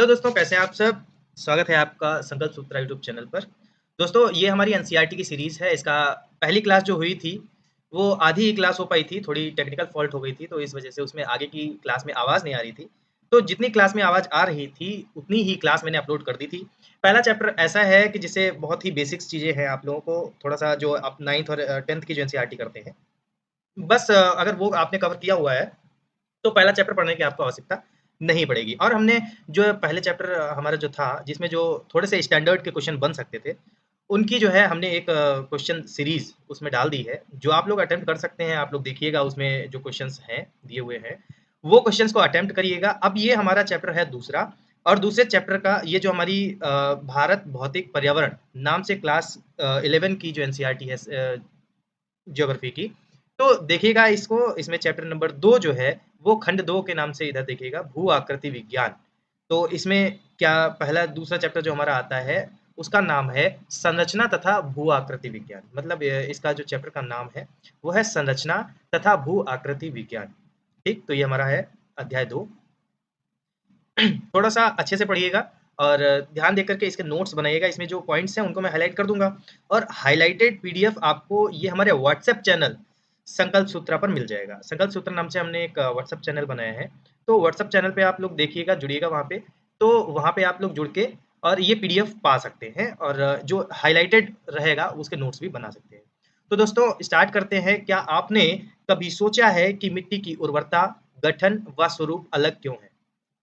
Hello दोस्तों, कैसे हैं आप सब। स्वागत है आपका संकल्प सूत्रा यूट्यूब चैनल पर। दोस्तों, ये हमारी एनसीईआरटी की सीरीज़ है। इसका पहली क्लास जो हुई थी, वो आधी ही क्लास हो पाई थी, थोड़ी टेक्निकल फॉल्ट हो गई थी, तो इस वजह से उसमें आगे की क्लास में आवाज़ नहीं आ रही थी। तो जितनी क्लास में आवाज़ आ रही थी, उतनी ही क्लास मैंने अपलोड कर दी थी। पहला चैप्टर ऐसा है कि जिससे बहुत ही बेसिक्स चीज़ें हैं, आप लोगों को थोड़ा-सा जो आप 9th और 10th की जो एनसीईआरटी करते हैं, बस अगर वो आपने कवर किया हुआ है तो पहला चैप्टर पढ़ने की आपको आवश्यकता नहीं पड़ेगी। और हमने जो पहले चैप्टर हमारा जो था, जिसमें जो थोड़े से स्टैंडर्ड के क्वेश्चन बन सकते थे, उनकी जो है हमने एक क्वेश्चन सीरीज उसमें डाल दी है, जो आप लोग अटेम्प्ट कर सकते हैं। आप लोग देखिएगा उसमें जो क्वेश्चंस हैं दिए हुए हैं, वो क्वेश्चंस को अटेम्प्ट करिएगा। अब ये हमारा चैप्टर है दूसरा, और दूसरे चैप्टर का ये जो हमारी भारत भौतिक पर्यावरण नाम से क्लास 11 की जो एनसीईआरटी है ज्योग्राफी की, तो देखिएगा इसको। इसमें चैप्टर नंबर 2 जो है, वो खंड 2 के नाम से इधर देखिएगा, भू आकृति विज्ञान। तो इसमें क्या पहला दूसरा चैप्टर जो हमारा आता है, उसका नाम है संरचना तथा भू आकृति विज्ञान। मतलब इसका जो चैप्टर का नाम है, वो है संरचना तथा भू आकृति विज्ञान। ठीक, तो ये हमारा है अध्याय 2। थोड़ा-सा अच्छे से पढ़िएगा और ध्यान देकर के इसके नोट्स बनाइएगा। इसमें जो पॉइंट्स हैं उनको मैं हाइलाइट कर दूँगा, और हाइलाइटेड पीडीएफ आपको ये हमारे व्हाट्सएप चैनल संकल्प सूत्रा पर मिल जाएगा। संकल्प सूत्रा नाम से हमने एक व्हाट्सएप चैनल बनाया है, तो व्हाट्सएप चैनल पे आप लोग देखिएगा, जुड़िएगा वहाँ पे। तो वहाँ पे आप लोग जुड़ के और ये पीडीएफ पा सकते हैं, और जो हाइलाइटेड रहेगा उसके नोट्स भी बना सकते हैं। तो दोस्तों, स्टार्ट करते हैं। क्या आपने कभी सोचा है कि मिट्टी की उर्वरता, गठन व स्वरूप अलग क्यों है?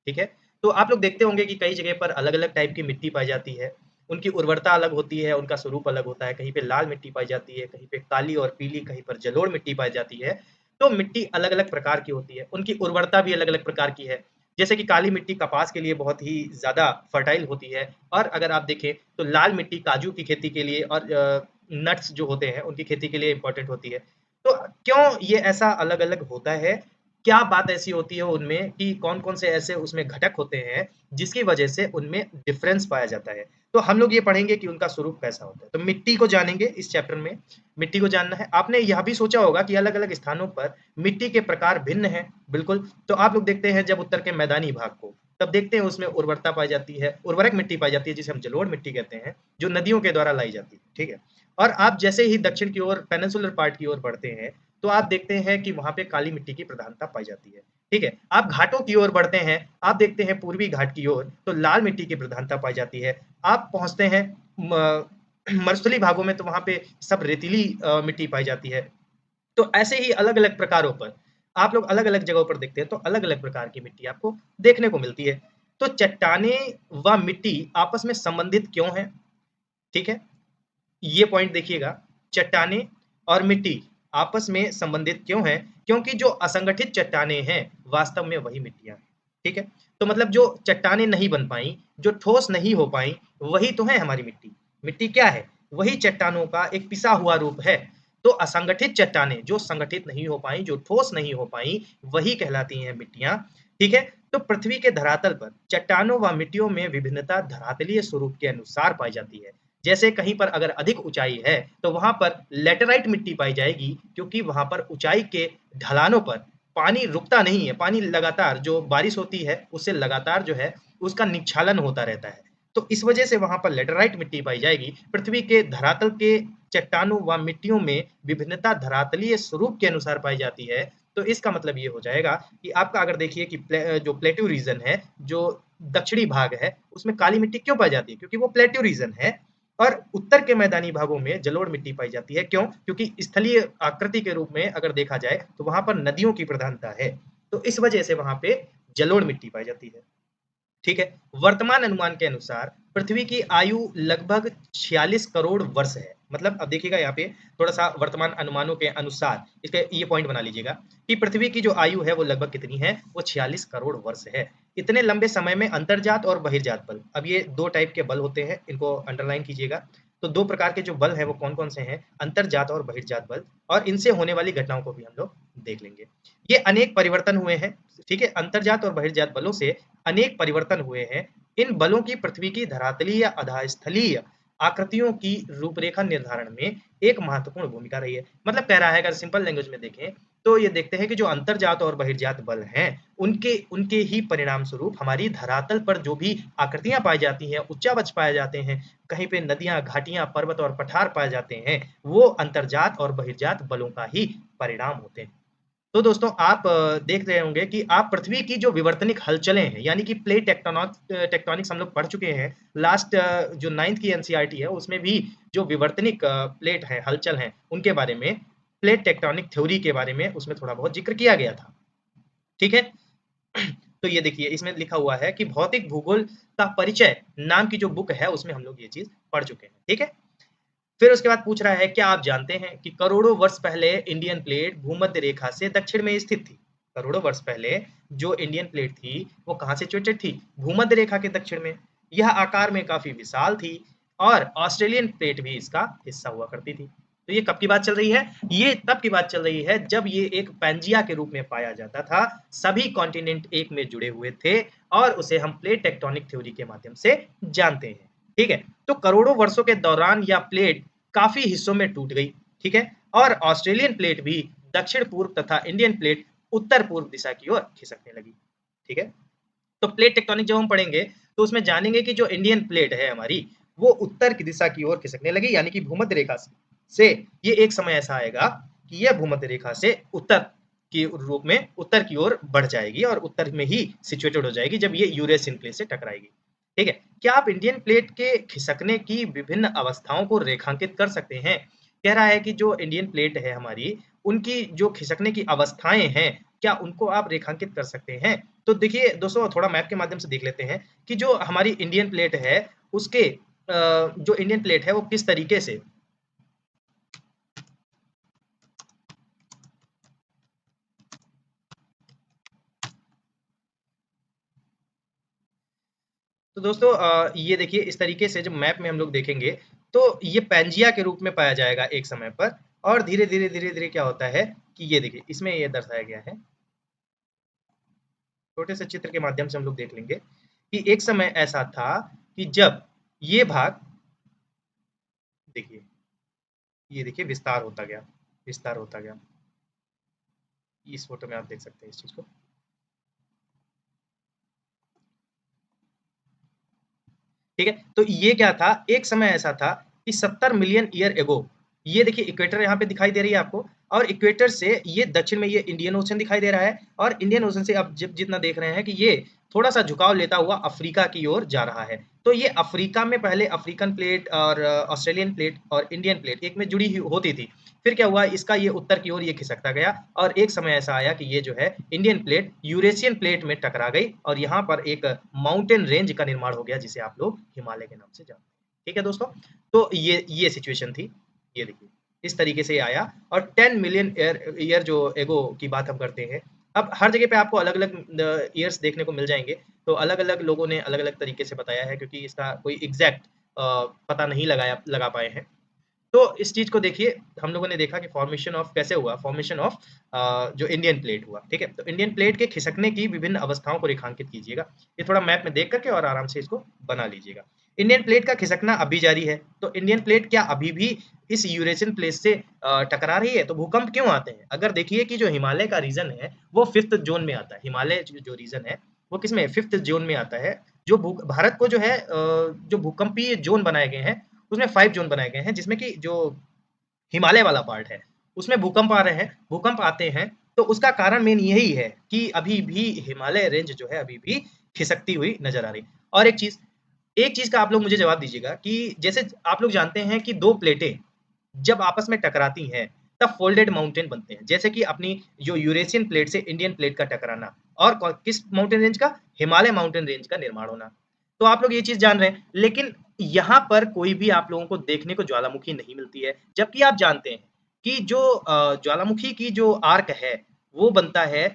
ठीक है? तो आप लोग देखते होंगे कि कई जगह पर अलग-अलग टाइप की मिट्टी पाई जाती है। उनकी उर्वरता अलग होती है, उनका स्वरूप अलग होता है। कहीं पे लाल मिट्टी पाई जाती है, कहीं पे काली और पीली, कहीं पर जलोढ़ मिट्टी पाई जाती है। तो मिट्टी अलग-अलग प्रकार की होती है, उनकी उर्वरता भी अलग-अलग प्रकार की है। जैसे कि काली मिट्टी कपास के लिए बहुत ही ज़्यादा फर्टाइल होती है, और अगर आप देखें तो लाल मिट्टी काजू की खेती के लिए और नट्स जो होते हैं, उनकी खेती के लिए इम्पोर्टेंट होती है। तो क्यों ये ऐसा अलग-अलग होता है? क्या बात ऐसी होती है उनमें कि कौन-कौन से ऐसे उसमें घटक होते हैं, जिसकी वजह से उनमें डिफरेंस पाया जाता है। तो हम लोग ये पढ़ेंगे कि उनका स्वरूप कैसा होता है। तो मिट्टी को जानेंगे इस चैप्टर में, मिट्टी को जानना है। आपने यह भी सोचा होगा कि अलग-अलग स्थानों पर मिट्टी के प्रकार भिन्न हैं, बिल्कुल। तो आप लोग देखते हैं जब उत्तर के मैदानी भाग को, तब देखते हैं उसमें उर्वरता पाई जाती है, उर्वरक मिट्टी पाई जाती है, जिसे हम जलोढ़ मिट्टी कहते हैं, जो नदियों के द्वारा लाई जाती है, ठीक है? और आप जैसे ही दक्षिण की ओर पेनिनसुलर पार्ट की ओर बढ़ते हैं, तो आप देखते हैं कि वहाँ पे काली मिट्टी की प्रधानता पाई जाती है, ठीक है? आप घाटों की ओर बढ़ते हैं, आप देखते हैं पूर्वी घाट की ओर, तो लाल मिट्टी की प्रधानता पाई जाती है। आप पहुँचते हैं म मरुस्थलीय भागों में, तो वहाँ पे सब रेतीली मिट्टी पाई जाती है। तो ऐसे ही अलग-अलग प्रकारों पर आप लोग अलग-अलग जगहों पर देखते हैं, तो अलग-अलग प्रकार की मिट्टी आपको देखने को मिलती है। तो चट्टानें व मिट्टी आपस में संबंधित क्यों हैं? ठीक है? ये पॉइंट देखिएगा, चट्टानें और मिट्टी आपस में संबंधित क्यों हैं? क्योंकि जो असंगठित चट्टानें हैं, वास्तव में वही मिट्टियाँ हैं, ठीक है? तो मतलब जो चट्टानें नहीं बन पाईं, जो ठोस नहीं हो पाईं, वही तो है हमारी मिट्टी। मिट्टी क्या है? वही चट्टानों का एक पिसा हुआ रूप है। तो असंगठित चट्टानें, जो संगठित नहीं हो पाईं, जो ठोस नहीं हो पाईं, वही कहलाती हैं मिट्टियाँ, ठीक है? तो पृथ्वी के धरातल पर चट्टानों व मिट्टियों में विभिन्नता धरातलीय स्वरूप के अनुसार पाई जाती है। जैसे कहीं पर अगर अधिक ऊंचाई है, तो वहां पर लेटेराइट मिट्टी पाई जाएगी, क्योंकि वहां पर ऊंचाई के ढलानों पर पानी रुकता नहीं है। पानी लगातार जो बारिश होती है, उससे लगातार जो है उसका निक्षालन होता रहता है। तो इस वजह से वहां पर लेटेराइट मिट्टी पाई जाएगी। पृथ्वी के धरातल के चट्टानों व मिट्टियों में विभिन्नता धरातलीय स्वरूप के अनुसार पाई जाती है। तो इसका मतलब ये हो जाएगा कि आपका अगर देखिए कि जो प्लेट्यू रीजन है, जो दक्षिणी भाग है, उसमें काली मिट्टी क्यों पाई जाती है? क्योंकि वो प्लेट्यू रीजन है। और उत्तर के मैदानी भागों में जलोढ़ मिट्टी पाई जाती है। क्यों? क्योंकि स्थलीय आकृति के रूप में अगर देखा जाए, तो वहां पर नदियों की प्रधानता है। तो इस वजह से वहां पे जलोढ़ मिट्टी पाई जाती है। ठीक है? वर्तमान अनुमान के अनुसार पृथ्वी की आयु लगभग 46 करोड़ वर्ष है। मतलब अब देखिएगा यहाँ पे थोड़ा-सा वर्तमान अनुमानों के अनुसार, इसके ये पॉइंट बना लीजिएगा कि पृथ्वी की जो आयु है वो लगभग कितनी है? वो 46 करोड़ वर्ष है। इतने लंबे समय में अंतर्जात और बहिर्जात बल, अब ये 2 टाइप के बल होते हैं, इनको अंडरलाइन कीजिएगा। तो 2 प्रकार के जो बल हैं वो कौन-कौन से हैं? अंतर्जात और बहिर्जात बल, और इनसे होने वाली घटनाओं को भी हम लोग देख लेंगे। ये अनेक परिवर्तन हुए हैं, ठीक है? अंतर्जात और बहिर्जात बलों से अनेक परिवर्तन हुए हैं। इन बलों की पृथ्वी की धरातलीय या अधास्थलीय आकृतियों की रूपरेखा निर्धारण में एक महत्वपूर्ण भूमिका रही है। मतलब कह रहा है, अगर सिंपल लैंग्वेज में देखें, तो ये देखते हैं कि जो अंतर्जात और बहिर्जात बल हैं, उनके उनके ही परिणाम स्वरूप हमारी धरातल पर जो भी आकृतियाँ पाई जाती हैं, उच्चावच पाए जाते हैं, कहीं पे नदियाँ, घाटियाँ, पर्वत और पठार पाए जाते हैं, वो अंतर्जात और बहिर्जात बलों का ही परिणाम होते हैं। तो दोस्तों आप देख रहे होंगे कि आप पृथ्वी की जो विवर्तनिक हलचलें हैं, यानी कि प्लेट टेक्टोनिक्स हम लोग पढ़ चुके हैं। लास्ट जो 9th की एनसीईआरटी है, उसमें भी जो विवर्तनिक प्लेट है, हलचल हैं, उनके बारे में, प्लेट टेक्टोनिक थ्योरी के बारे में उसमें थोड़ा बहुत ज़िक्र किया गया था। ठीक है? तो ये देखिए इसमें लिखा हुआ है कि भौतिक भूगोल का परिचय नाम की जो बुक है, उसमें हम लोग ये चीज़ पढ़ चुके हैं। ठीक है? फिर उसके बाद पूछ रहा है, क्या आप जानते हैं कि करोड़ों वर्ष पहले इंडियन प्लेट भूमध्य रेखा से दक्षिण में स्थित थी? करोड़ों वर्ष पहले जो इंडियन प्लेट थी, वो कहाँ सिचुएटेड थी? भूमध्य रेखा के दक्षिण में। यह आकार में काफी विशाल थी और ऑस्ट्रेलियन प्लेट भी इसका हिस्सा हुआ करती थी। तो ये कब की बात चल रही है? ये तब की बात चल रही है जब ये एक पैंजिया के रूप में पाया जाता था। सभी कॉन्टिनेंट एक में जुड़े हुए थे और उसे हम प्लेट टेक्टोनिक थ्योरी के माध्यम से जानते हैं। ठीक है? तो करोड़ों वर्षों के दौरान यह प्लेट काफी हिस्सों में टूट गई। ठीक है? और ऑस्ट्रेलियन प्लेट भी दक्षिण पूर्व तथा इंडियन प्लेट उत्तर पूर्व दिशा की ओर खिसकने लगी। ठीक है? तो प्लेट टेक्टोनिक जब हम पढ़ेंगे तो उसमें जानेंगे कि जो इंडियन प्लेट है हमारी, वो उत्तर की दिशा की ओर खिसकने लगी, यानी कि भूमध्य रेखा से ये एक समय ऐसा आएगा कि यह भूमध्य रेखा से उत्तर के रूप में उत्तर की ओर बढ़ जाएगी और उत्तर में ही सिचुएटेड हो जाएगी जब ये यूरेशियन प्लेट से टकराएगी। ठीक है? क्या आप इंडियन प्लेट के खिसकने की विभिन्न अवस्थाओं को रेखांकित कर सकते हैं? कह रहा है कि जो इंडियन प्लेट है हमारी, उनकी जो खिसकने की अवस्थाएं हैं, क्या उनको आप रेखांकित कर सकते हैं? तो देखिए दोस्तों, थोड़ा मैप के माध्यम से देख लेते हैं कि जो हमारी इंडियन प्लेट है, उसके जो इंडियन प्लेट है वो किस तरीके से, तो दोस्तों ये देखिए इस तरीके से जब मैप में हम लोग देखेंगे तो ये पैंजिया के रूप में पाया जाएगा एक समय पर, और धीरे धीरे क्या होता है कि ये देखिए इसमें ये दर्शाया गया है, छोटे से चित्र के माध्यम से हम लोग देख लेंगे कि एक समय ऐसा था कि जब ये भाग देखिए, ये देखिए विस्तार होता गया, विस्तार होता गया। इस फोटो में आप देख सकते हैं इस चीज को। ठीक है? तो ये क्या था, एक समय ऐसा था कि 70 मिलियन ईयर एगो, ये देखिए इक्वेटर यहाँ पे दिखाई दे रही है आपको, और इक्वेटर से ये दक्षिण में ये इंडियन ओशन दिखाई दे रहा है, और इंडियन ओशन से आप जितना देख रहे हैं कि ये थोड़ा सा झुकाव लेता हुआ अफ्रीका की ओर जा रहा है। तो ये अफ्रीका में पहले अफ्रीकन प्लेट और ऑस्ट्रेलियन प्लेट और इंडियन प्लेट एक में जुड़ी होती थी। फिर क्या हुआ, इसका ये उत्तर की ओर ये खिसकता गया और एक समय ऐसा आया कि ये जो है इंडियन प्लेट यूरेशियन प्लेट में टकरा गई और यहाँ पर एक माउंटेन रेंज का निर्माण हो गया जिसे आप लोग हिमालय के नाम से जानते हैं। ठीक है दोस्तों? तो ये सिचुएशन थी। ये देखिए इस तरीके से आया, और 10 मिलियन ईयर जो एगो की बात हम करते हैं। अब हर जगह पे आपको अलग-अलग ईयर्स देखने को मिल जाएँगे, तो अलग-अलग लोगों ने अलग-अलग तरीके से बताया है क्योंकि इसका कोई एग्ज़ैक्ट पता नहीं लगा पाए हैं। तो इस चीज़ को देखिए, हम लोगों ने देखा कि फॉर्मेशन ऑफ कैसे हुआ, फॉर्मेशन ऑफ जो इंडियन प्लेट हुआ। ठीक है? तो इंडियन प्लेट के खिसकने की विभिन्न अवस्थाओं को रेखांकित कीजिएगा। ये थोड़ा मैप में देख करके और आराम से इसको बना लीजिएगा। इंडियन प्लेट का खिसकना अभी जारी है, तो इंडियन प्लेट क्या अभी भी इस यूरेशियन प्लेट से टकरा रही है? तो भूकंप क्यों आते हैं? अगर देखिए कि जो हिमालय का रीजन है, वो 5th ज़ोन में आता है। हिमालय जो रीजन है, वो किसमें 5th ज़ोन में आता है। जो भू भारत को जो है जो भूकंपीय ज़ोन बनाए गए हैं, उसमें 5 ज़ोन बनाए गए हैं, जिसमें कि जो हिमालय वाला पार्ट है, उसमें भूकंप आ रहे हैं, भूकंप आते हैं, तो उसका कारण मेन यही है कि अभी भी हिमालय रेंज जो है अभी भी खिसकती हुई नज़र आ रही है। और एक चीज़ का आप लोग मुझे जवाब दीजिएगा कि जैसे आप लोग जानते हैं कि 2 प्लेटें जब आपस में टकराती हैं, तब फोल्डेड माउंटेन बनते हैं। जैसे कि अपनी जो यूरेशियन प्लेट से इंडियन प्लेट का टकराना, और किस माउंटेन रेंज का? हिमालय माउंटेन रेंज का निर्माण होना। तो आप लोग ये चीज़ जान रहे हैं, लेकिन यहाँ पर कोई भी आप लोगों को देखने को ज्वालामुखी नहीं मिलती है। जबकि आप जानते हैं कि जो ज्वालामुखी की जो आर्क है, वो बनता है,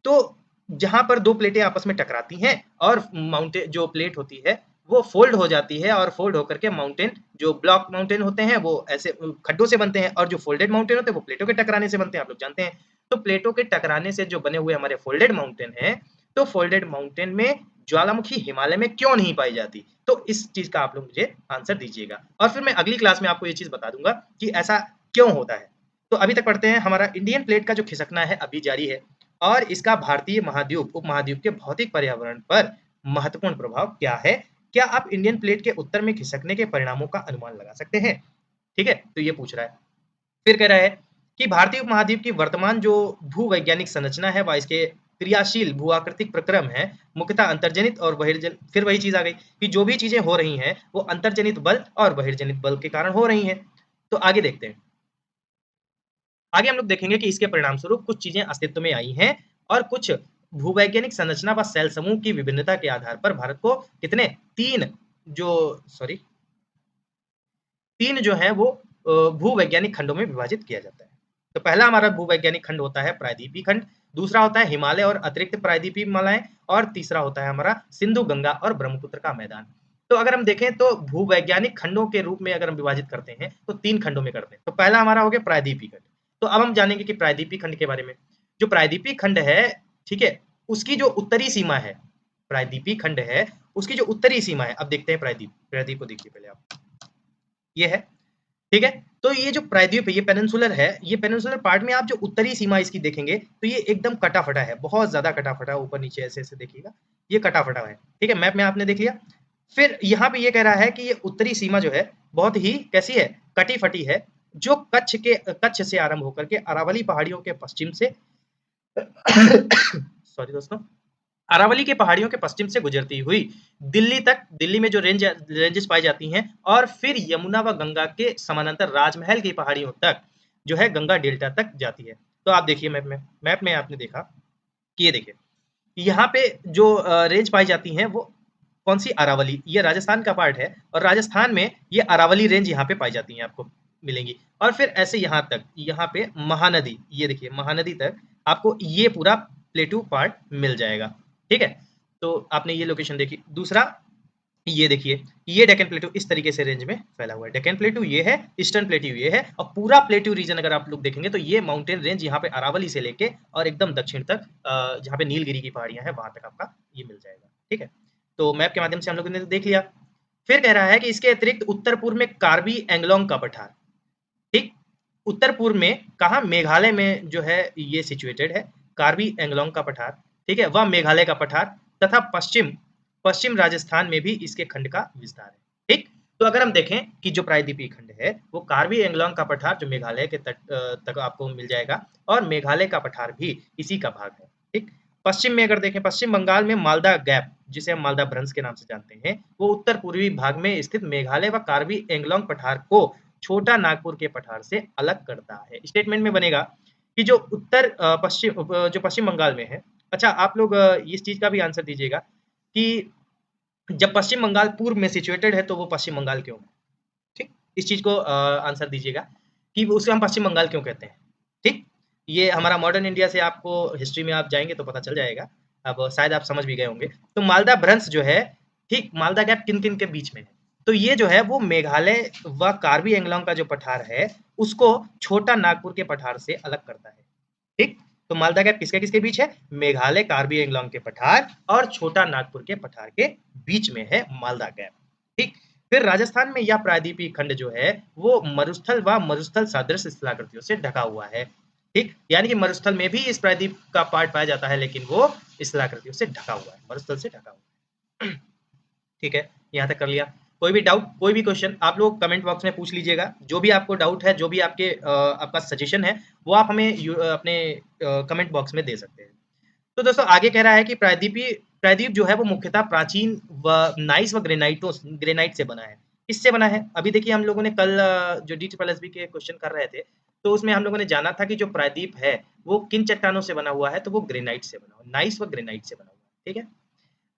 तो जहाँ पर 2 प्लेटें आपस में टकराती हैं और माउंटेन जो प्लेट होती है, वो फ़ोल्ड हो जाती है, और फ़ोल्ड होकर के माउंटेन, जो ब्लॉक माउंटेन होते हैं, वो ऐसे खड्डों से बनते हैं, और जो फ़ोल्डेड माउंटेन होते हैं, वो प्लेटों के टकराने से बनते हैं, आप लोग जानते हैं। तो प्लेटों के टकराने से जो बने हुए हमारे फ़ोल्डेड माउंटेन हैं, तो फ़ोल्डेड माउंटेन में ज्वालामुखी हिमालय में क्यों नहीं पाई जाती? तो इस चीज़ का आप लोग मुझे आंसर दीजिएगा, और फिर मैं अगली क्लास में आपको ये चीज़ बता दूँगा कि ऐसा क्यों होता है। तो अभी तक पढ़ते हैं, हमारा इंडियन प्लेट का जो खिसकना है अभी जारी है और इसका भारतीय महाद्वीप उपमहाद्वीप के भौतिक पर्यावरण पर महत्वपूर्ण प्रभाव क्या है? क्या आप इंडियन प्लेट के उत्तर में खिसकने के परिणामों का अनुमान लगा सकते हैं? ठीक है, तो ये पूछ रहा है। फिर कह रहा है कि भारतीय उपमहाद्वीप की वर्तमान जो भूवैज्ञानिक संरचना है व इसके क्रियाशील भू-आकृतिक प्रक्रम है, मुख्यतः अंतर्जनित और बहिर्जन, फिर वही चीज़ आ गई कि जो भी चीज़ें हो रही हैं, वो अंतर्जनित बल और बहिर्जनित बल के कारण हो रही हैं। तो आगे देखते हैं। आगे हम लोग देखेंगे कि इसके परिणाम स्वरूप कुछ चीजें अस्तित्व में आई हैं और कुछ भूवैज्ञानिक संरचना व सेल समूह की विभिन्नता के आधार पर भारत को कितने तीन जो सॉरी तीन जो है वो भूवैज्ञानिक खंडों में विभाजित किया जाता है। तो पहला हमारा भूवैज्ञानिक खंड होता है प्रायद्वीपीय खंड, दूसरा होता है हिमालय और अतिरिक्त प्रायद्वीपीय मालाएं और तीसरा होता है हमारा सिंधु गंगा और ब्रह्मपुत्र का मैदान। तो अगर हम देखें तो भूवैज्ञानिक खंडों के रूप में अगर हम विभाजित करते हैं तो तीन खंडों में करते हैं। तो पहला हमारा हो गया प्रायद्वीपीय खंड। तो अब हम जानेंगे कि प्रायद्वीपीय खंड के बारे में। जो प्रायद्वीपीय खंड है, ठीक है, उसकी जो उत्तरी सीमा है, प्रायद्वीपीय खंड है, उसकी जो उत्तरी सीमा है, अब देखते हैं प्रायद्वीप, प्रायद्वीप को देखिए पहले आप, ये है, ठीक है। तो ये जो प्रायद्वीप है, ये पेनिनसुलर है, ये पेनिनसुलर पार्ट में आप जो उत्तरी सीमा इसकी देखेंगे तो ये एकदम कटा-फटा है, बहुत ज़्यादा कटा-फटा, ऊपर नीचे ऐसे-ऐसे देखिएगा, ये कटा-फटा है, ठीक है। मैप में आपने देख लिया। फिर यहाँ पे ये कह रहा है कि ये उत्तरी सीमा जो है बहुत ही कैसी है, कटी-फटी है, जो कच्छ से आरंभ होकर के अरावली पहाड़ियों के पश्चिम से सॉरी दोस्तों, अरावली के पहाड़ियों के पश्चिम से गुजरती हुई दिल्ली तक, दिल्ली में जो रेंजेस पाई जाती हैं, और फिर यमुना व गंगा के समानांतर राजमहल की पहाड़ियों तक जो है गंगा डेल्टा तक जाती है। तो आप देखिए मैप में आपने देखा कि ये देखिए यहाँ पे जो रेंज पाई जाती हैं वो कौन सी, अरावली, ये राजस्थान का पार्ट है और राजस्थान में ये अरावली रेंज यहाँ पे पाई जाती हैं, आपको मिलेंगी। और फिर ऐसे यहाँ तक, यहाँ पे महानदी, ये देखिए महानदी तक आपको ये पूरा प्लेटू पार्ट मिल जाएगा, ठीक है। तो आपने ये लोकेशन देखी। दूसरा ये देखिए, ये डेक्कन प्लेटू इस तरीके से रेंज में फैला हुआ है। डेक्कन प्लेटू ये है, ईस्टर्न प्लेटू ये है, और पूरा प्लेटू रीजन अगर आप लोग देखेंगे तो ये माउंटेन रेंज यहाँ पे अरावली से लेके और एकदम दक्षिण तक, जहाँ पे नीलगिरी की पहाड़ियां हैं वहां तक आपका ये मिल जाएगा, ठीक है। तो मैप के माध्यम से हम लोगों ने देख लिया। फिर कह रहा है कि इसके अतिरिक्त उत्तर पूर्व में कार्बी एंगलोंग का पठार, ठीक, उत्तर पूर्व में कहा, मेघालय में जो है ये सिचुएटेड है, कार्बी एंगलोंग का पठार, ठीक है, वह मेघालय का पठार, तथा पश्चिम पश्चिम राजस्थान में भी इसके खंड का विस्तार है, ठीक। तो अगर हम देखें कि जो प्रायद्वीपीय खंड है वो कार्बी एंगलोंग का पठार जो मेघालय के तट तक आपको मिल जाएगा, और मेघालय का पठार भी इसी का भाग है, ठीक। पश्चिम में अगर देखें, पश्चिम बंगाल में मालदा गैप, जिसे हम मालदा भ्रंश के नाम से जानते हैं, वो उत्तर पूर्वी भाग में स्थित मेघालय व कार्बी एंगलोंग पठार को छोटा नागपुर के पठार से अलग करता है। स्टेटमेंट में बनेगा कि जो उत्तर जो पश्चिम बंगाल में है, अच्छा आप लोग इस चीज का भी आंसर दीजिएगा कि जब पश्चिम बंगाल पूर्व में सिचुएटेड है तो वो पश्चिम बंगाल क्यों है, ठीक। इस चीज को आंसर दीजिएगा कि उसे हम पश्चिम बंगाल क्यों कहते हैं, ठीक। ये हमारा मॉडर्न इंडिया से आपको हिस्ट्री में आप जाएंगे तो पता चल जाएगा, अब शायद आप समझ भी गए होंगे। तो मालदा भ्रंश जो है, ठीक, मालदा गैप किन किन के बीच में है, तो ये जो है वो मेघालय व कार्बी एंगलोंग का जो पठार है उसको छोटा नागपुर के पठार से अलग करता है, ठीक। तो मालदा गैप किसके किसके बीच है, मेघालय कार्बी एंगलोंग के पठार और छोटा नागपुर के पठार के बीच में है मालदा गैप, ठीक। फिर राजस्थान में यह प्रायद्वीपीय खंड जो है वो मरुस्थल व मरुस्थल सदृश स्थलाकृतियों से ढका हुआ है, ठीक। यानी कि मरुस्थल में भी इस प्रायद्वीप का पार्ट पाया जाता है, लेकिन वो स्थलाकृतियों से ढका हुआ है, मरुस्थल से ढका हुआ है। ठीक है, यहाँ तक कर लिया। कोई भी डाउट, कोई भी क्वेश्चन आप लोग कमेंट बॉक्स में पूछ लीजिएगा, जो भी आपको डाउट है, जो भी आपके आपका सजेशन है वो आप हमें अपने कमेंट बॉक्स में दे सकते हैं। तो दोस्तों आगे कह रहा है कि प्रायद्वीप जो है वो मुख्यतः प्राचीन व नाइस व ग्रेनाइट से बना है। किससे बना है, अभी देखिए हम लोगों ने कल जो DSSB के क्वेश्चन कर रहे थे तो उसमें हम लोगों ने जाना था कि जो प्रायद्वीप है वो किन चट्टानों से बना हुआ है, तो वो ग्रेनाइट से बना हुआ, नाइस व ग्रेनाइट से बना हुआ है, ठीक है।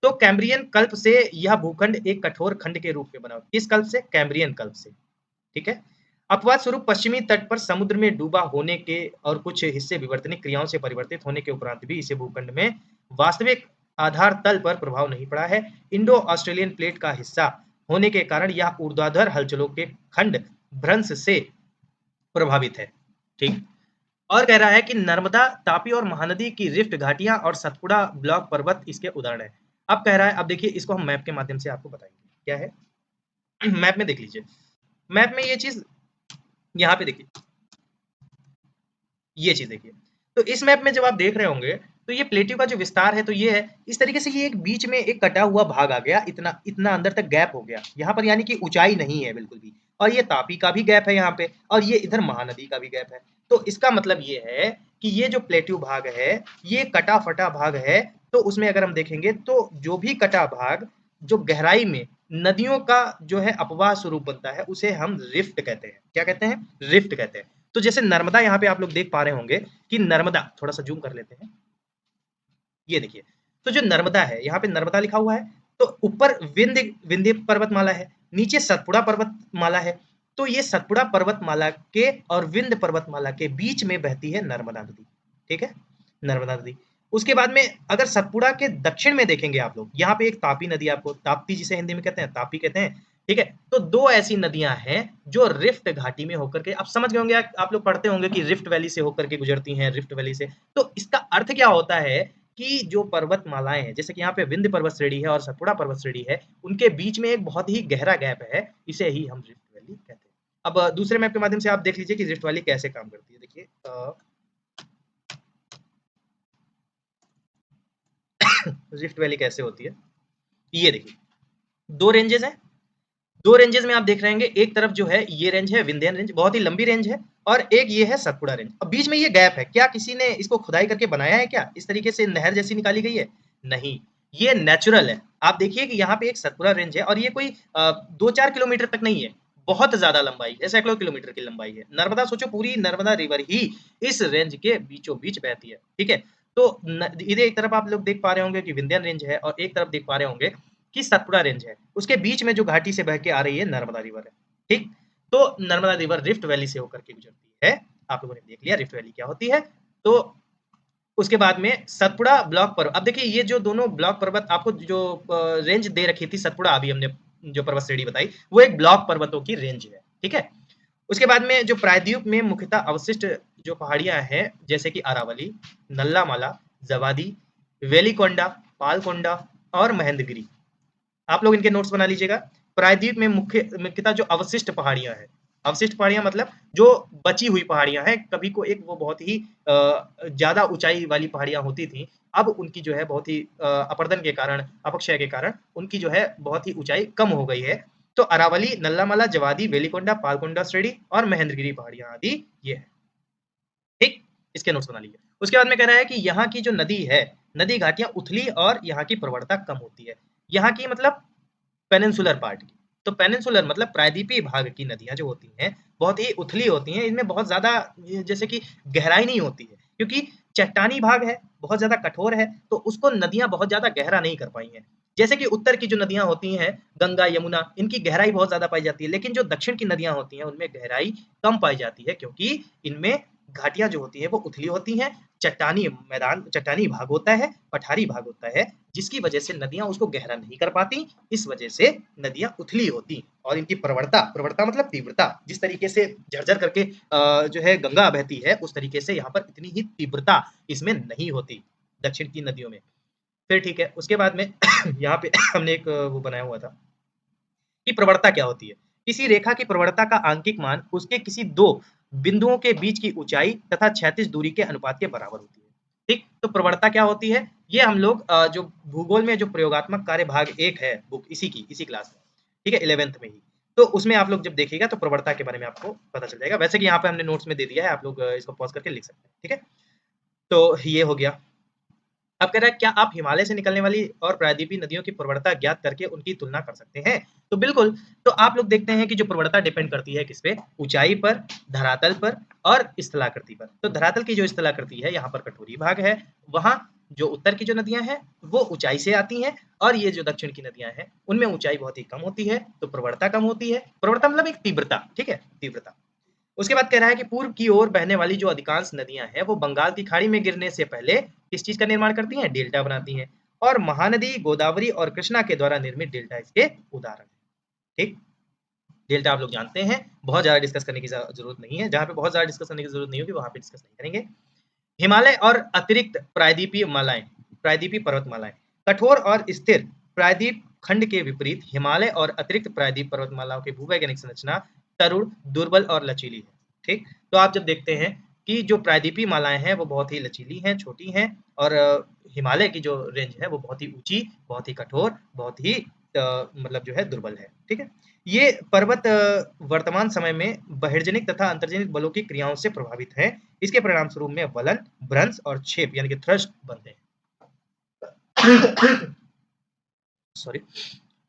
तो कैम्ब्रियन कल्प से यह भूखंड एक कठोर खंड के रूप में बना हुआ, किस कल्प से, कैम्ब्रियन कल्प से, ठीक है। अपवाद स्वरूप पश्चिमी तट पर समुद्र में डूबा होने के और कुछ हिस्से विवर्तनिक क्रियाओं से परिवर्तित होने के उपरांत भी इसे भूखंड में वास्तविक आधार तल पर प्रभाव नहीं पड़ा है। इंडो ऑस्ट्रेलियन प्लेट का हिस्सा होने के कारण यह ऊर्ध्वाधर हलचलों के खंड भ्रंश से प्रभावित है, ठीक। और कह रहा है कि नर्मदा, तापी और महानदी की रिफ्ट घाटियां और सतपुड़ा ब्लॉक पर्वत इसके उदाहरण है। अब कह रहा है, अब देखिए इसको हम मैप के माध्यम से आपको बताएंगे क्या है। मैप में देख लीजिए, मैप में ये चीज यहाँ पे देखिए, ये चीज देखिए। तो इस मैप में जब आप देख रहे होंगे तो ये प्लेट्यू का जो विस्तार है तो ये है इस तरीके से, ये एक बीच में एक कटा हुआ भाग आ गया, इतना इतना अंदर तक गैप हो गया यहाँ पर, यानी कि ऊंचाई नहीं है बिल्कुल भी। और ये तापी का भी गैप है यहाँ पे, और ये इधर महानदी का भी गैप है। तो इसका मतलब ये है कि ये जो प्लेट्यू भाग है ये कटा फटा भाग है। तो उसमें अगर हम देखेंगे तो जो भी कटा भाग जो गहराई में नदियों का जो है अपवाह स्वरूप बनता है उसे हम रिफ्ट कहते हैं। क्या कहते हैं? रिफ्ट कहते हैं। तो जैसे नर्मदा यहाँ पे आप लोग देख पा रहे होंगे कि नर्मदा, थोड़ा सा जूम कर लेते हैं, ये देखिए। तो जो नर्मदा है यहाँ पे नर्मदा लिखा हुआ है, तो ऊपर विंध्य विंध्य पर्वतमाला है, नीचे सतपुड़ा पर्वतमाला है। तो ये सतपुड़ा पर्वतमाला के और विंध्य पर्वतमाला के बीच में बहती है नर्मदा नदी। ठीक है, नर्मदा नदी। उसके बाद में अगर सतपुड़ा के दक्षिण में देखेंगे आप लोग, यहाँ पे एक तापी नदी, आपको ताप्ती जिसे हिंदी में कहते हैं, तापी कहते हैं। ठीक है, तो दो ऐसी नदियां हैं जो रिफ्ट घाटी में होकर के, आप समझ गए होंगे, आप लोग पढ़ते होंगे कि रिफ्ट वैली से होकर के गुजरती हैं, रिफ्ट वैली से। तो इसका अर्थ क्या होता है कि जो पर्वतमालाएं हैं, जैसे कि यहाँ पे विंध्य पर्वत श्रेणी है और सतपुड़ा पर्वत श्रेणी है, उनके बीच में एक बहुत ही गहरा गैप है, इसे ही हम रिफ्ट वैली कहते हैं। अब दूसरे मैप के माध्यम से आप देख लीजिए कि रिफ्ट वैली कैसे काम करती है। देखिए रिफ्ट वैली कैसे होती है, ये देखिए। दो रेंजेस हैं, दो रेंजेस में आप देख रहे होंगे, एक तरफ जो है ये रेंज है विंध्यन रेंज, बहुत ही लंबी रेंज है, और एक ये है सतपुड़ा रेंज। अब बीच में ये गैप है, क्या किसी ने इसको खुदाई करके बनाया है क्या? इस तरीके से नहर जैसी निकाली गई है? नहीं, ये नेचुरल है। आप देखिए कि यहाँ पे एक सतपुड़ा रेंज है और ये कोई 2-4 किलोमीटर तक नहीं है, बहुत ज्यादा लंबाई है, सैकड़ों किलोमीटर की लंबाई है। नर्मदा सोचो, पूरी नर्मदा रिवर ही इस रेंज के बीचों बीच बहती है। ठीक है, तो इधर एक तरफ आप लोग देख पा रहे होंगे कि विंध्यन रेंज है, और एक तरफ देख पा रहे होंगे कि सतपुड़ा रेंज है। उसके बीच में जो घाटी से बह के आ रही है नर्मदा रिवर है। ठीक, तो नर्मदा रिवर रिफ्ट वैली से होकर के गुजरती है। आप लोगों ने देख लिया रिफ्ट वैली क्या होती है। तो उसके बाद में सतपुड़ा ब्लॉक पर्वत। अब देखिए ये जो दोनों ब्लॉक पर्वत आपको जो रेंज दे रखी थी सतपुड़ा, अभी हमने जो पर्वत श्रेणी बताई, वो एक ब्लॉक पर्वतों की रेंज है। ठीक है, उसके बाद में जो प्रायद्वीप में मुख्यतः अवशिष्ट जो पहाड़ियां हैं, जैसे कि अरावली, नल्लामाला, जवादी, वेलिकोंडा, पालकोंडा और महेंद्रगिरी, आप लोग इनके नोट्स बना लीजिएगा। प्रायद्वीप में मुख्यतः जो अवशिष्ट पहाड़ियां हैं, अवशिष्ट पहाड़ियां मतलब जो बची हुई पहाड़ियां हैं, कभी को एक वो बहुत ही ज्यादा ऊंचाई वाली पहाड़ियां होती थी, अब उनकी जो है बहुत ही अपरदन के कारण, अपक्षय के कारण उनकी जो है बहुत ही ऊंचाई कम हो गई है। तो अरावली, नल्लामाला, जवादी, वेलिकोंडा, पालकोंडा श्रेणी और महेंद्रगिरी पहाड़ियां आदि ये है। ठीक, इसके नोट्स बना लीजिए। उसके बाद में कह रहा है कि यहाँ की जो नदी है, नदी घाटियां उथली और यहाँ की प्रवणता कम होती है। यहाँ की मतलब पेनिनसुलर पार्ट की। तो पेनिनसुलर मतलब प्रायद्वीपीय भाग की नदियां जो होती हैं बहुत ही उथली होती हैं, इनमें बहुत ज्यादा जैसे कि गहराई नहीं होती है, क्योंकि चट्टानी भाग है, बहुत ज्यादा कठोर है, तो उसको नदियां बहुत ज्यादा गहरा नहीं कर पाई हैं। जैसे कि उत्तर की जो नदियां होती हैं, गंगा, यमुना, इनकी गहराई बहुत ज्यादा पाई जाती है, लेकिन जो दक्षिण की नदियां होती हैं उनमें गहराई कम पाई जाती है, क्योंकि इनमें घाटियां जो होती हैं वो उथली होती हैं, चट्टानी मैदान, चट्टानी भाग होता है, पठारी भाग होता है, जिसकी वजह से नदियां उसको गहरा नहीं कर पाती। इस वजह से नदियां उथली होती, और इनकी प्रवणता, प्रवणता मतलब तीव्रता, जिस तरीके से झरझर करके जो है गंगा बहती है, उस तरीके से यहाँ पर इतनी ही तीव्रता इसमें नहीं होती दक्षिण की नदियों में। फिर ठीक है, उसके बाद में यहाँ पे हमने एक वो बनाया हुआ था कि प्रवणता क्या होती है। किसी रेखा की प्रवणता का आंकिक मान उसके किसी दो बिंदुओं के बीच की ऊंचाई तथा क्षैतिज दूरी के अनुपात के बराबर होती है। ठीक, तो प्रवणता क्या होती है, ये हम लोग जो भूगोल में जो प्रयोगात्मक कार्य भाग 1 है बुक, इसी क्लास में, ठीक है, 11th में ही, तो उसमें आप लोग जब देखिएगा तो प्रवणता के बारे में आपको पता चल जाएगा। वैसे कि यहाँ पे हमने नोट्स में दे दिया है, आप लोग इसको पॉज करके लिख सकते हैं। ठीक है, तो ये हो गया। अब कह रहा है क्या आप हिमालय से निकलने वाली और प्रायद्वीपीय नदियों की प्रवणता ज्ञात करके उनकी तुलना कर सकते हैं? तो बिल्कुल। तो आप लोग देखते हैं कि जो प्रवणता डिपेंड करती है किस पे, ऊंचाई पर, धरातल पर और स्थलाकृति पर। तो धरातल की जो स्थलाकृति है, यहाँ पर कटोरी भाग है, वहां जो उत्तर की जो नदियां हैं वो ऊंचाई से आती हैं, और ये जो दक्षिण की नदियां हैं उनमें ऊंचाई बहुत ही कम होती है, तो प्रवणता कम होती है। प्रवणता मतलब एक तीव्रता, ठीक है, तीव्रता। उसके बाद कह रहा है कि पूर्व की ओर बहने वाली जो अधिकांश नदियां हैं वो बंगाल की खाड़ी में गिरने से पहले किस चीज का निर्माण करती हैं? डेल्टा बनाती हैं, और महानदी, गोदावरी और कृष्णा के द्वारा निर्मित डेल्टा इसके उदाहरण है। ठीक, डेल्टा आप लोग जानते हैं, बहुत ज्यादा डिस्कस करने की जरूरत नहीं है, जहां पे बहुत ज्यादा डिस्कस करने की जरूरत नहीं होगी वहां पे डिस्कस नहीं करेंगे। हिमालय और अतिरिक्त प्रायद्वीपीय मालाएं, प्रायद्वीपीय पर्वतमालाएं, कठोर और स्थिर प्रायद्वीप खंड के विपरीत हिमालय और अतिरिक्त प्रायद्वीप पर्वतमालाओं की भूवैज्ञानिक संरचना तरुण, दुर्बल और लचीली है। ठीक, तो आप जब देखते हैं कि जो प्रायद्वीपीय मालाएं हैं वो बहुत ही लचीली हैं, छोटी हैं, और हिमालय की जो रेंज है वो बहुत ही ऊंची, बहुत ही कठोर, बहुत ही मतलब जो है दुर्बल है। ठीक है, ये पर्वत वर्तमान समय में बहिर्जनिक तथा अंतर्जनिक बलों की क्रियाओं से प्रभावित है। इसके परिणाम स्वरूप में वलन, भ्रंश और छेप यानी कि थ्रस्ट बनते हैं। सॉरी।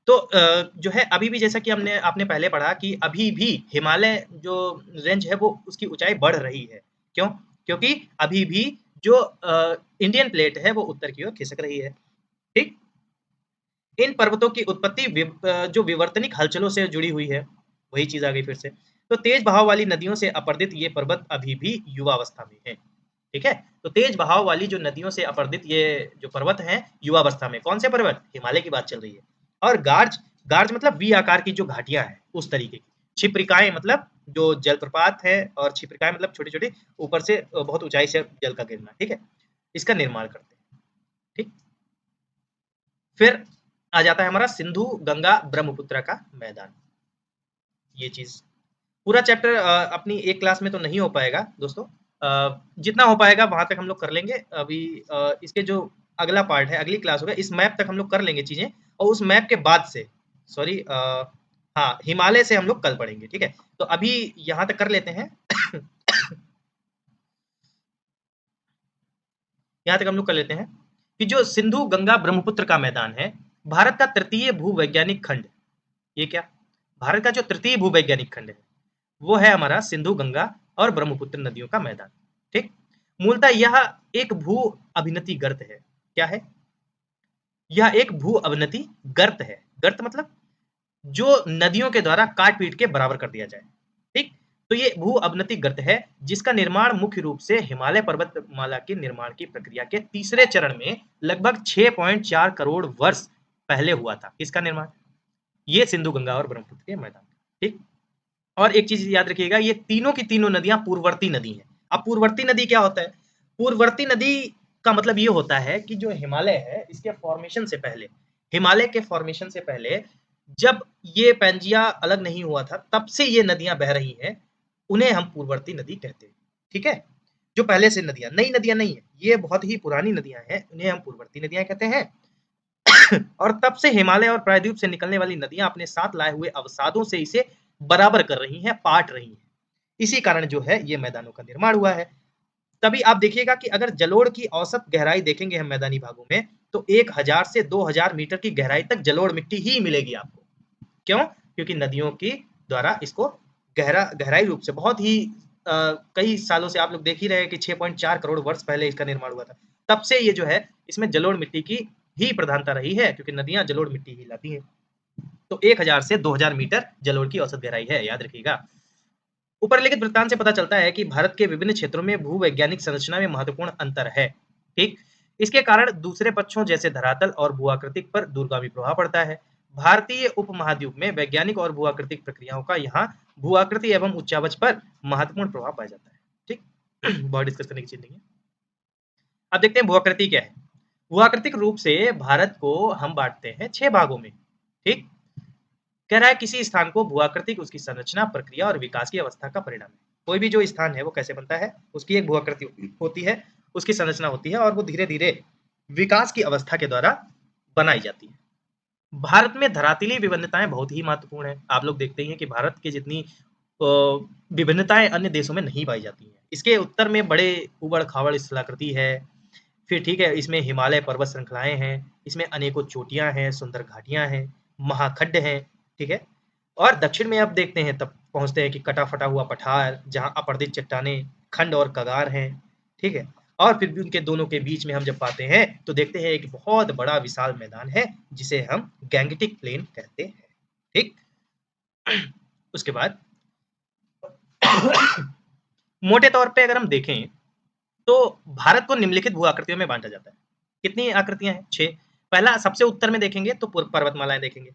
तो जो है अभी भी, जैसा कि हमने आपने पहले पढ़ा कि अभी भी हिमालय जो रेंज है वो उसकी ऊंचाई बढ़ रही है। क्यों? क्योंकि अभी भी जो इंडियन प्लेट है वो उत्तर की ओर खिसक रही है। ठीक, इन पर्वतों की उत्पत्ति जो विवर्तनिक हलचलों से जुड़ी हुई है। वही चीज आ गई फिर से। तो तेज बहाव वाली नदियों से अपर्दित ये पर्वत अभी भी युवावस्था में है। ठीक है, तो तेज बहाव वाली जो नदियों से अपर्दित ये जो पर्वत हैं युवावस्था में। कौन से पर्वत? हिमालय की बात चल रही है। और गार्ज, गार्ज मतलब वी आकार की जो घाटियां हैं उस तरीके की। छिप्रिकाएं मतलब जो जलप्रपात है, और छिप्रिकाएं मतलब छोटी छोटी ऊपर से बहुत ऊंचाई से जल का गिरना। ठीक है, इसका निर्माण करते हैं। ठीक, फिर आ जाता है हमारा सिंधु गंगा ब्रह्मपुत्र का मैदान। ये चीज पूरा चैप्टर अपनी एक क्लास में तो नहीं हो पाएगा दोस्तों। जितना हो पाएगा वहां तक हम लोग कर लेंगे। अभी इसके जो अगला पार्ट है, अगली क्लास होगा, इस मैप तक हम लोग कर लेंगे चीजें, और उस मैप के बाद से, सॉरी, हाँ, हिमालय से हम लोग कल पढ़ेंगे। ठीक है, तो अभी यहाँ तक कर लेते हैं। यहाँ तक हम लोग कर लेते हैं कि जो सिंधु गंगा ब्रह्मपुत्र का मैदान है, भारत का तृतीय भूवैज्ञानिक खंड। ये क्या? भारत का जो तृतीय भूवैज्ञानिक खंड है वो है हमारा सिंधु गंगा और ब्रह्मपुत्र नदियों का मैदान। ठीक, मूलतः यह एक भू अभिनति गर्त है। क्या है? यह एक भू अवनति गर्त है। गर्त मतलब जो नदियों के द्वारा काट पीट के बराबर कर दिया जाए। ठीक, तो ये भू अवनति गर्त है जिसका निर्माण मुख्य रूप से हिमालय पर्वतमाला के निर्माण की प्रक्रिया के तीसरे चरण में लगभग 6.4 करोड़ वर्ष पहले हुआ था। किसका निर्माण? ये सिंधु गंगा और ब्रह्मपुत्र के मैदान। ठीक, और एक चीज याद रखिएगा, ये तीनों की तीनों नदियां पूर्ववर्ती नदी हैं। अब पूर्ववर्ती नदी क्या होता है? पूर्ववर्ती नदी का मतलब ये होता है कि जो हिमालय है इसके फॉर्मेशन से पहले, हिमालय के फॉर्मेशन से पहले जब ये पैंजिया अलग नहीं हुआ था तब से ये नदियां बह रही हैं, उन्हें हम पूर्ववर्ती नदी कहते हैं। ठीक है, जो पहले से नदियां, नई नदियां नहीं है, ये बहुत ही पुरानी नदियां हैं, उन्हें हम पूर्ववर्ती नदियां कहते हैं। और तब से हिमालय और प्रायद्वीप से निकलने वाली नदियां अपने साथ लाए हुए अवसादों से इसे बराबर कर रही हैं, पाट रही हैं। इसी कारण जो है ये मैदानों का निर्माण हुआ है। तभी आप देखिएगा कि अगर जलोढ़ की औसत गहराई देखेंगे हम मैदानी भागों में, तो 1000 से 2000 मीटर की गहराई तक जलोढ़ मिट्टी ही मिलेगी आपको। क्यों? क्योंकि नदियों की द्वारा इसको गहराई रूप से बहुत ही कई सालों से आप लोग देख ही रहे हैं कि 6.4 करोड़ वर्ष पहले इसका निर्माण हुआ था। तब से ये जो है इसमें जलोढ़ मिट्टी की ही प्रधानता रही है, क्योंकि नदियां जलोढ़ मिट्टी ही लाती हैं। तो 1000 से 2000 मीटर जलोढ़ की औसत गहराई है, याद रखिएगा। ऊपर लिखित वृत्तांत से पता चलता है कि भारत के विभिन्न क्षेत्रों में भूवैज्ञानिक संरचना में महत्वपूर्ण अंतर है। ठीक, इसके कारण दूसरे पक्षों जैसे धरातल और भूआकृतिक पर दूरगामी प्रभाव पड़ता है। भारतीय उपमहाद्वीप में वैज्ञानिक और भूआकृतिक प्रक्रियाओं का यहाँ भूआकृति एवं उच्चावच पर महत्वपूर्ण प्रभाव पाया जाता है। ठीक, बहुत डिस्कस करने की चीज नहीं है। अब देखते हैं भूआकृति क्या है। भूआकृतिक रूप से भारत को हम बांटते हैं 6 भागों में। ठीक, कह रहा है किसी स्थान को भूआकृतिक उसकी संरचना, प्रक्रिया और विकास की अवस्था का परिणाम है। कोई भी जो स्थान है वो कैसे बनता है, उसकी एक भूआकृति होती है, उसकी संरचना होती है, और वो धीरे धीरे विकास की अवस्था के द्वारा बनाई जाती है। भारत में धरातलीय विभिन्नताएं बहुत ही महत्वपूर्ण है। आप लोग देखते ही हैं कि भारत की जितनी विभिन्नताएं अन्य देशों में नहीं पाई जाती हैं। इसके उत्तर में बड़े उबड़ खाबड़ स्थलाकृति है। फिर ठीक है, इसमें हिमालय पर्वत श्रृंखलाएं हैं, इसमें अनेकों चोटियां हैं, सुंदर घाटियां हैं, महाखड्ड हैं। ठीक है, और दक्षिण में अब देखते हैं, तब पहुंचते हैं कि कटा फटा हुआ पठार, जहां अपर्दित चट्टाने, खंड और कगार हैं। ठीक है, और फिर भी उनके दोनों के बीच में हम जब पाते हैं तो देखते हैं एक बहुत बड़ा विशाल मैदान है जिसे हम गैंगटिक प्लेन कहते हैं। ठीक, उसके बाद मोटे तौर पे अगर हम देखें तो भारत को निम्नलिखित भू आकृतियों में बांटा जाता है। कितनी आकृतियां हैं? 6। पहला, सबसे उत्तर में देखेंगे तो पर्वतमालाएं देखेंगे,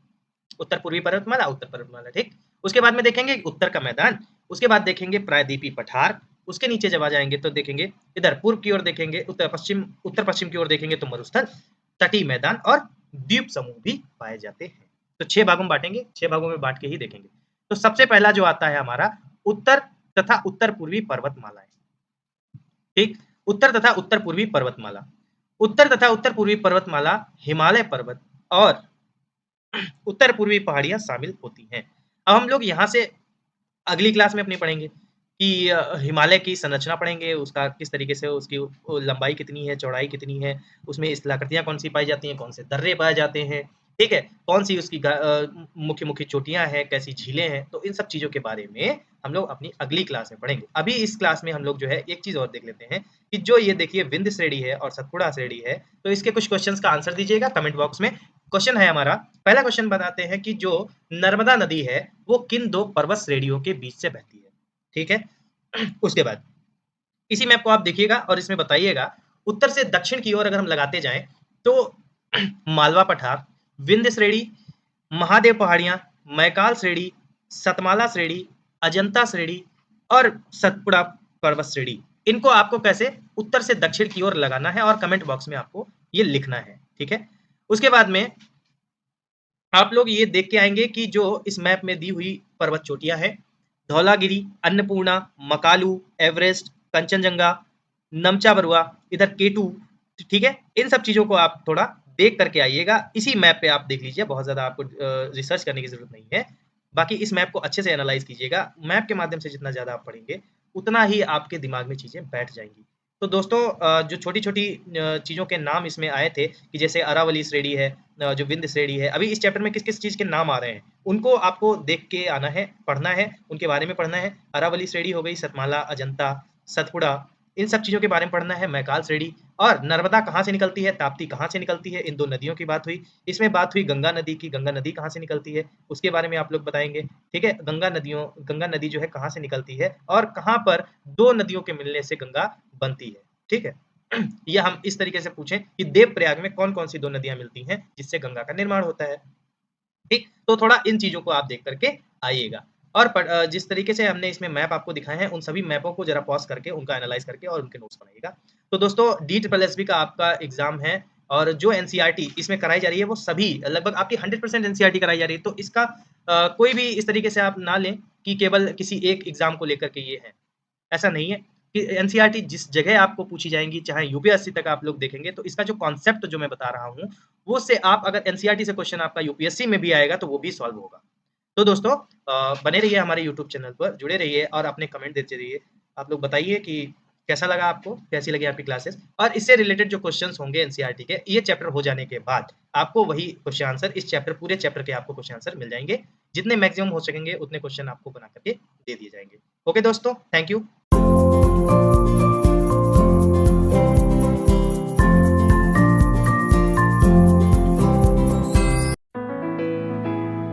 उत्तर पूर्वी पर्वतमाला, उत्तर पर्वतमाला। ठीक, उसके बाद में देखेंगे उत्तर का मैदान, उसके बाद देखेंगे प्रायद्वीपीय पठार, उसके नीचे जब आ जाएंगे तो देखेंगे इधर पूर्व की ओर देखेंगे, उत्तर पश्चिम की ओर देखेंगे तो मरुस्थल, तटीय मैदान और द्वीप समूह भी पाए जाते हैं। तो 6 भागों में बांटेंगे, 6 भागों में बांट के ही देखेंगे। तो सबसे पहला जो आता है हमारा उत्तर तथा उत्तर पूर्वी पर्वतमालाएं। ठीक। उत्तर तथा उत्तर पूर्वी पर्वतमाला, उत्तर तथा उत्तर पूर्वी पर्वतमाला हिमालय पर्वत और उत्तर पूर्वी पहाड़ियां शामिल होती हैं। अब हम लोग यहाँ से अगली क्लास में अपनी पढ़ेंगे कि हिमालय की संरचना पढ़ेंगे, उसका किस तरीके से उसकी लंबाई कितनी है, चौड़ाई कितनी है, उसमें स्थलाकृतियाँ कौन-सी पाई जाती हैं, कौन से दर्रे पाए जाते हैं, ठीक है? कौन-सी उसकी मुख्य-मुख्य चोटियाँ हैं, कैसी झीलें हैं, तो इन सब चीज़ों के बारे में हम लोग अपनी अगली क्लास में पढ़ेंगे। अभी इस क्लास में हम लोग जो है एक चीज़ और देख लेते हैं कि जो ये देखिए विंध्य श्रेणी है और सतपुड़ा श्रेणी है, तो इसके कुछ क्वेश्चंस का आंसर दीजिएगा कमेंट बॉक्स में। क्वेश्चन है हमारा, पहला क्वेश्चन बताते हैं कि जो नर्मदा नदी है, वो किन 2 पर्वत श्रेणियों के बीच से बहती है? ठीक है? उसके बाद इसी मैप को आप देखिएगा और इसमें बताइएगा उत्तर से दक्षिण की ओर अगर हम लगाते जाएं तो मालवा पठार, विंध्य श्रेणी, महादेव पहाड़ियां, मैकाल श्रेणी, सतमाला श्रेणी, अजंता श्रेणी और सतपुड़ा पर्वत श्रेणी, इनको आपको कैसे उत्तर से दक्षिण की ओर लगाना है और कमेंट बॉक्स में आपको ये लिखना है। ठीक है? उसके बाद में आप लोग ये देख के आएंगे कि जो इस मैप में दी हुई पर्वत चोटियां हैं, धौलागिरी, अन्नपूर्णा, मकालू, एवरेस्ट, कंचनजंगा, नमचा बरुआ, इधर केटू, ठीक है? इन सब चीज़ों को आप थोड़ा देख करके आइएगा। इसी मैप पे आप देख लीजिए, बहुत ज़्यादा आपको रिसर्च करने की ज़रूरत नहीं है। बाकी इस मैप को अच्छे से एनालाइज़ कीजिएगा। मैप के माध्यम से जितना ज़्यादा आप पढ़ेंगे, उतना ही आपके दिमाग में चीज़ें बैठ जाएँगी। तो दोस्तों जो छोटी-छोटी चीज़ों के नाम इसमें आए थे कि जैसे अरावली श्रेणी है, जो विंध्य श्रेणी है, अभी इस चैप्टर में किस-किस चीज़ के नाम आ रहे हैं, उनको आपको देख के आना है, पढ़ना है, उनके बारे में पढ़ना है। अरावली श्रेणी हो गई, सतमाला, अजंता, सतपुड़ा, इन सब चीज़ों के बारे में पढ़ना है। मैकाल श्रेणी और नर्मदा कहाँ से निकलती है, ताप्ती कहाँ से निकलती है, इन 2 नदियों की बात हुई। इसमें बात हुई गंगा नदी की, गंगा नदी कहाँ से निकलती है, उसके बारे में आप लोग बताएँगे, ठीक है? गंगा नदी जो है कहाँ से निकलती है और कहाँ पर 2 नदियों के मिलने से गंगा बनती है, ठीक है? या हम इस तरीके से पूछें कि देवप्रयाग में कौन-कौन सी 2 नदियाँ मिलती हैं, जिससे गंगा का निर्माण होता है, ठीक? तो थोड़ा इन चीज़ों को आप देख कर के आइएगा और जिस तरीके से हमने इसमें मैप आपको दिखाए हैं, उन सभी मैपों को ज़रा पॉज़ करके, उनका एनालाइज़ करके और उनके नोट्स बनाइएगा। तो दोस्तों DSSB का आपका एग्ज़ाम है और जो एनसीईआरटी इसमें कराई जा रही है, वो सभी लगभग आपकी 100% एनसीईआरटी कराई जा रही है। तो इसका कोई भी इस तरीके से आप ना लें कि केवल किसी एक एग्ज़ाम को लेकर के ये है। ऐसा नहीं है कि एनसीईआरटी जिस जगह आपको पूछी जाएँगी, चाहे यूपीएससी तक आप लोग देखेंगे, तो इसका जो कॉन्सेप्ट जो मैं बता रहा हूँ, वो से आप अगर एनसीईआरटी से क्वेश्चन आपका यूपीएससी में भी आएगा, तो वो भी सॉल्व होगा। तो दोस्तों बने रहिए हमारे यूट्यूब चैनल पर, जुड़े रहिए और अपने कमेंट देते रहिए। आप लोग बताइए कि कैसा लगा आपको, कैसी लगी आपकी क्लासेस और इससे रिलेटेड जो क्वेश्चन्स होंगे एनसीईआरटी के, ये चैप्टर हो जाने के बाद आपको वही क्वेश्चन आंसर इस चैप्टर पूरे चैप्टर के आपको क्वेश्चन आंसर मिल जाएँगे। जितने मैक्सिमम हो सकेंगे, उतने क्वेश्चन आपको बना कर के दे दिए जाएँगे। ओके दोस्तों, थैंक यू।